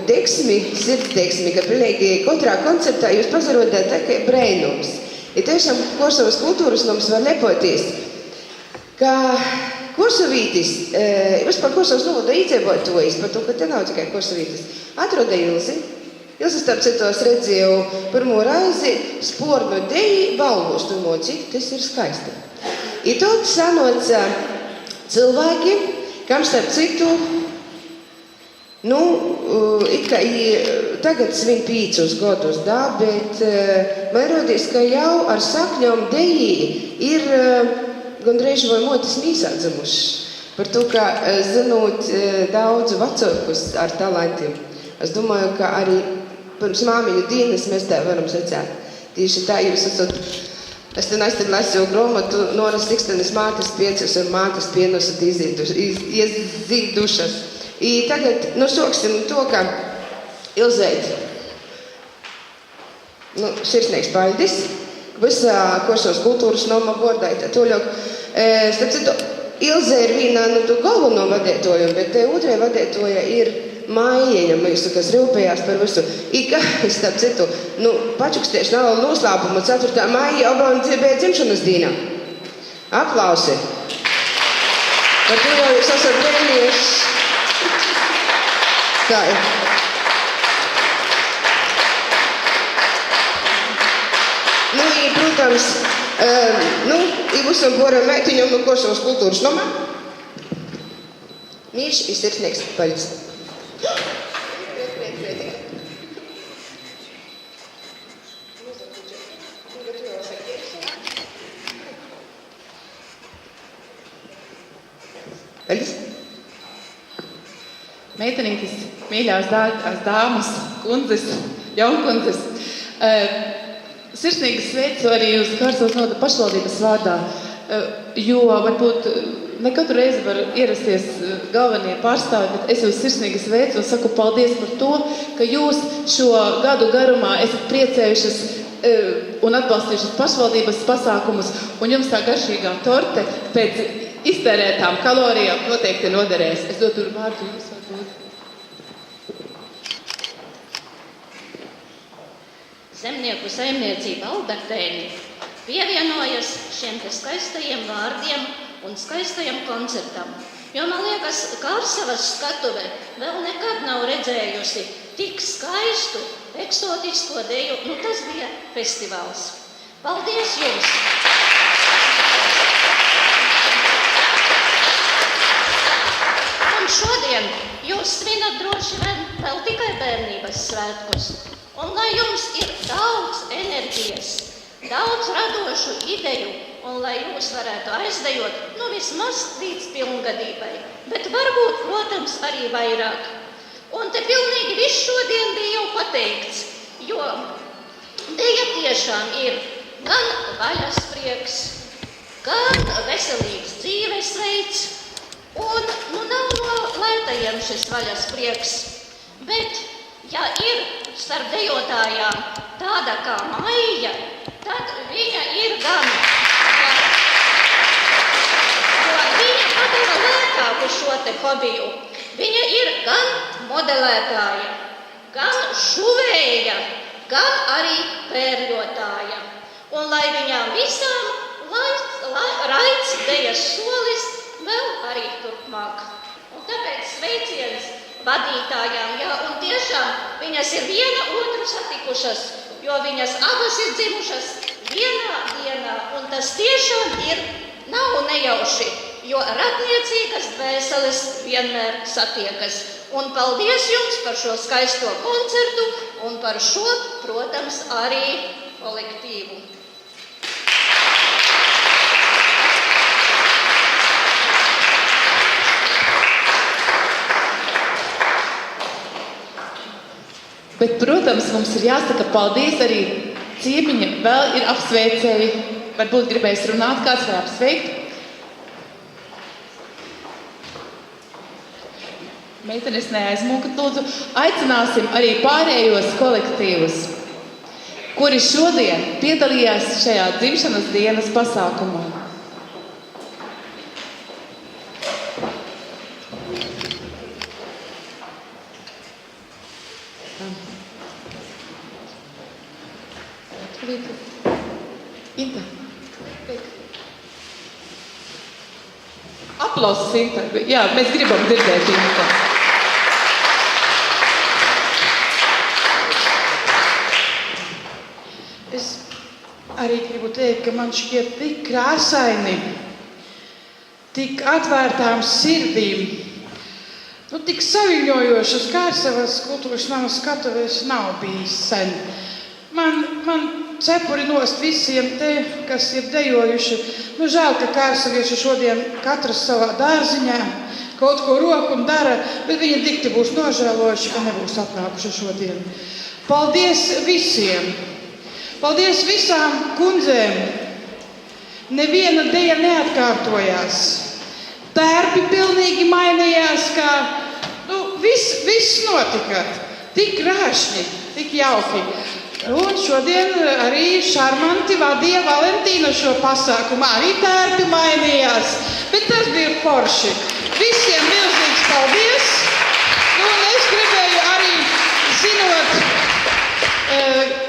sirdsdeksmi, ka pilnīgi katrā konceptā jūs pazarodāt tā kā brēnums. I tiešām Kursavas kultūras noms var lepoties, ka kursavītis, vispār Kursavas novada iedzīvotājs, par to, ka te nav tikai kursavītis, atroda Ilzi. Ilzi, starp citos, redzēju pirmo reizi spornu deji balvos, domāju, cik tas ir skaisti. I tad sanoca cilvēki, kam starp citu, it kā tagad svin 5 gadus, bet man rodīs, ka jau ar sakņom deji ir gandrīz vai motis mīsādzamuši. Par to, ka zinot daudz vecākus ar talantiem. Es domāju, ka arī pirms māmiņu dienas mēs tā varam sacēt. Tieši tā jūs esat, es te nesen lasīju grāmatu Noras Ikstenes mātes piecas un mātes pienosat izīdušas. I tagad, soksim to, ka Ilzeit, sirsnīgs paldies, visā Kursavas kultūras noma vārdā. Starp citu, Ilze ir viena galveno vadētoju, bet te otrai vadētoja ir Maija, kas rūpējās par visu. I kā, starp citu, pačukstieši nav noslēpumu 4. maija obām bija dzimšanas dīnā. Aplausi. Par to jau jūs esat vēlieši. Tā ir. I, protams, i visam poram meitiņam no Kursavas kultūras nomā. Mīļš i sirsnīgs paļas. Paļas. Meitenītis, mīļās dāmas, kundzes, jaunkundzes. Sirsnīgi sveicu arī uz Kursavas novada pašvaldības vārdā, jo varbūt ne katru reizi var ierasties galvenie pārstāvi, bet es jūs sirsnīgi sveicu un saku paldies par to, ka jūs šo gadu garumā esat priecējušas un atbalstījušas pašvaldības pasākumus, un jums tā garšīgā torte pēc iztērētām kalorijām noteikti noderēs. Es dotu vārdu jums varbūt. Zemnieku saimniecība Albertēni pievienojas šiem te skaistajiem vārdiem un skaistajam koncertam. Jo man liekas, Kursavas skatuve vēl nekad nav redzējusi tik skaistu, eksotisko deju. Tas bija festivāls. Paldies jums! Un šodien jūs svinat droši vien vēl tikai bērnības svētkus. Un lai jums ir daudz enerģijas, daudz radošu ideju, un lai jūs varētu aizdejot, vismaz līdz pilngadībai, bet varbūt, protams, arī vairāk. Un te pilnīgi viss šodien bija jau pateikts, jo deja tiešām ir gan vaļasprieks, gan veselīgs dzīvesveids, un nav no lētajiem šis vaļasprieks, bet ja ir starp dejotājām tāda kā Maija, tad viņa ir gan, jo viņa padara lētāku šo te hobiju. Viņa ir gan modelētāja, gan šuvēja, gan arī pērļotāja. Un lai viņām visām raids dejas solis vēl arī turpmāk. Un tāpēc sveiciens vadītājām, un tiešām viņas ir viena otru satikušas, jo viņas abas ir dzimušas vienā dienā, un tas tiešām nav nejauši, jo radniecīgas dvēseles vienmēr satiekas. Un paldies jums par šo skaisto koncertu un par šo, protams, arī kolektīvu. Bet, protams, mums ir jāsaka paldies arī ciemiņa, vēl ir apsveicēji. Varbūt gribēs runāt, kāds var apsveikt. Meitenes neaizmūkat, lūdzu. Aicināsim arī pārējos kolektīvus, kuri šodien piedalījās šajā dzimšanas dienas pasākumā. Inta. Aplausus, Inta. Jā, mēs gribam dzirdēt Inta. Es arī gribu teikt, ka man šķiet tik krāsaini, tik atvērtām sirdīm, tik saviņojošas Kārsavas kultūras nama skatuves nav bijis sen. Man cepuri nost visiem te, kas ir dejojuši. Žēl, ka kārsavieši šodien katrs savā dārziņā kaut ko roku un dara, bet viņi dikti būs nožēlojuši, ka nebūs atnākuši šodien. Paldies visiem! Paldies visām kundzēm! Neviena deja neatkārtojās. Tērpi pilnīgi mainījās, kā viss notika. Tik krāšņi, tik jauki. Un šodien arī šarmanti vadīja Valentīna šo pasākumu. Arī tērpi mainījās, bet tas bija forši. Visiem milzīgs paldies. Un es gribēju arī, zinot,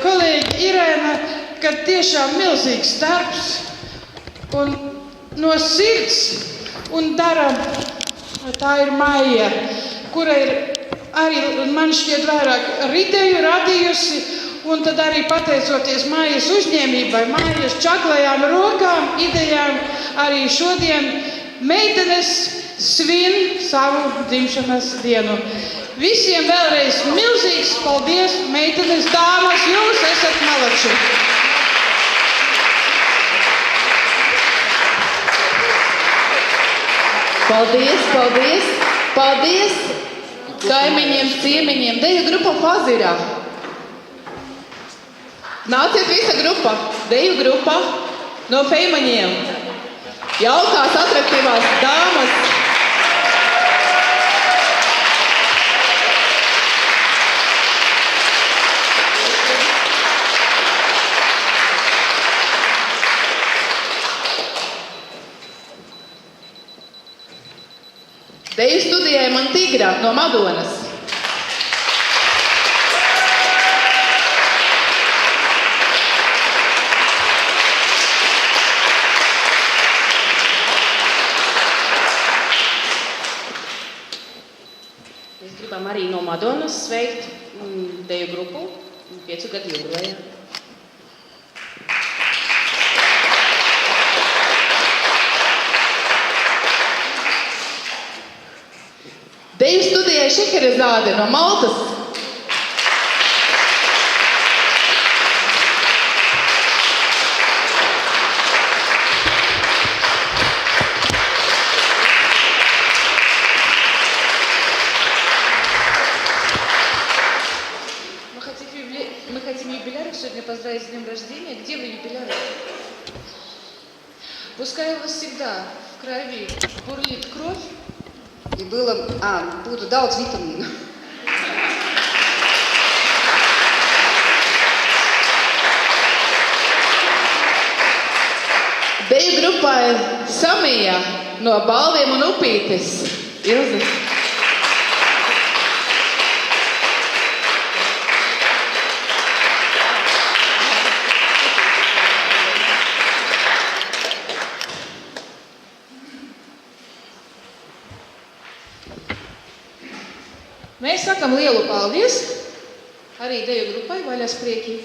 kolēģi Irēna, ka tiešām milzīgs darbs un no sirds un dara, tā ir Maija, kura ir arī, man šķiet, vairāk ideju radījusi. Un tad arī pateicoties Maijas uzņēmībai, Maijas čaklajām rokām, idejām, arī šodien meitenes svin savu dzimšanas dienu. Visiem vēlreiz milzīgs paldies, meitenes, dāmas, jūs esat malači! Paldies, paldies, paldies kaimiņiem, ciemiņiem, deju grupa Fazirā. Nāciet visa grupa, deju grupa no Feimaņiem. Jaukās, atraktīvās dāmas. Deju studijai Mantigra no Madonas. Arī no Madonas sveikt deju grupu 5 gadu jubilejā. Deju studijai Šekerezāde no Maltas. Поздравить с днем рождения. Где вы юбиляры? Пускай у вас всегда в крови бурлит кровь. И būtu daudz vitamīnu. Deju grupai Samija no Balviem un Upītes. Ilze. Mēs sakam lielu paldies arī deju grupai Vaļas prieki.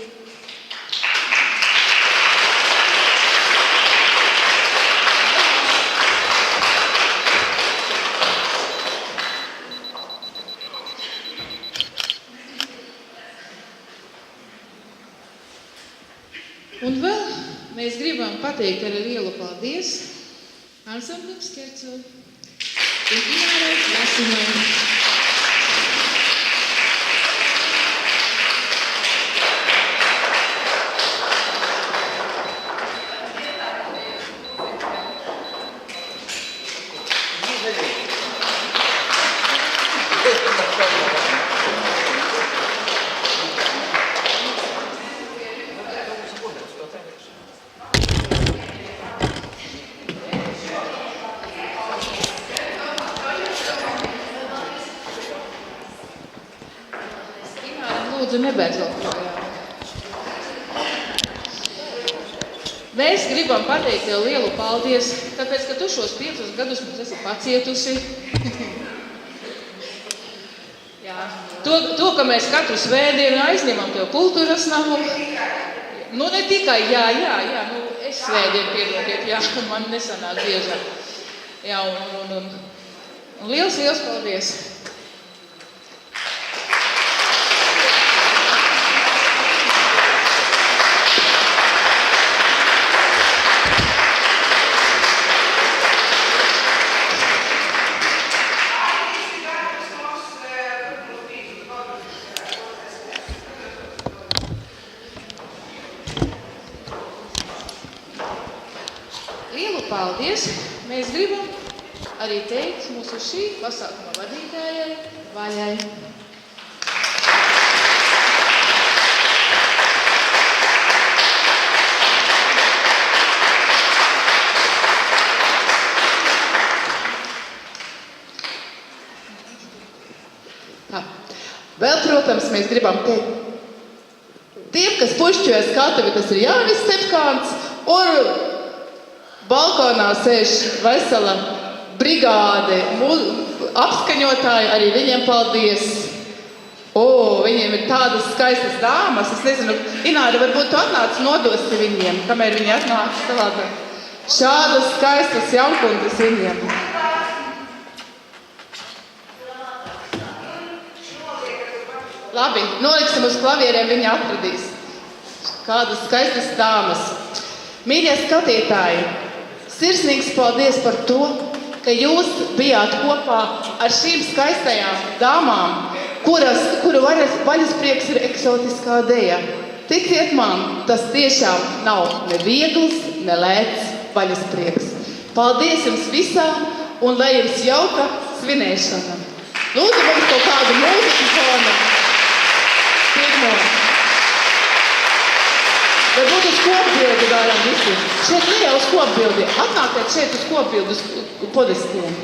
Un vēl mēs gribam pateikt arī lielu paldies ansamblim Skerco un Inārai Lasimai. lūdzu nebeidz vēl projām. Mēs gribam pateikt tev lielu paldies, tāpēc, ka tu šos 5 gadus mums esi pacietusi. Jā. To, ka mēs katru svētdienu aizņemam tev kultūras namu. Nu, ne tikai, jā, nu, es svētdienu piedodiet, jā, man nesanāk biežāk. Jā, un liels paldies. Paldies! Mēs gribam arī teikt mūsu šī pasākuma vadītājai, Vaļai. Vēl, protams, mēs gribam teikt tiem, kas pušķojas skatuvi, tas ir Jānis Stepkāns, un balkonā sēž vesela brigāde, apskaņotāji, arī viņiem paldies. Viņiem ir tādas skaistas dāmas, es nezinu, Ināra, varbūt tu atnāc nodosi viņiem, kamēr viņi atnāc savādā. Šādas skaistas jaunkundas viņiem. Labi, noliksim uz klavierēm, viņi atradīs. Kādas skaistas dāmas. Mīļie skatītāji, sirsnīgs paldies par to, ka jūs bijāt kopā ar šīm skaistajām dāmām, kuru vaļasprieks ir eksotiskā deja. Ticiet man, tas tiešām nav ne viegls, ne lēts vaļasprieks. Paldies jums visām un lai jums jauka svinēšana. Lūdzu mums kaut kādu mūziku fonu. Pirmo. Varbūt uz kopbildi varam visi. Šeit ne jau uz kopbildi. Atnākiet šeit uz kopbildi, uz podestiem.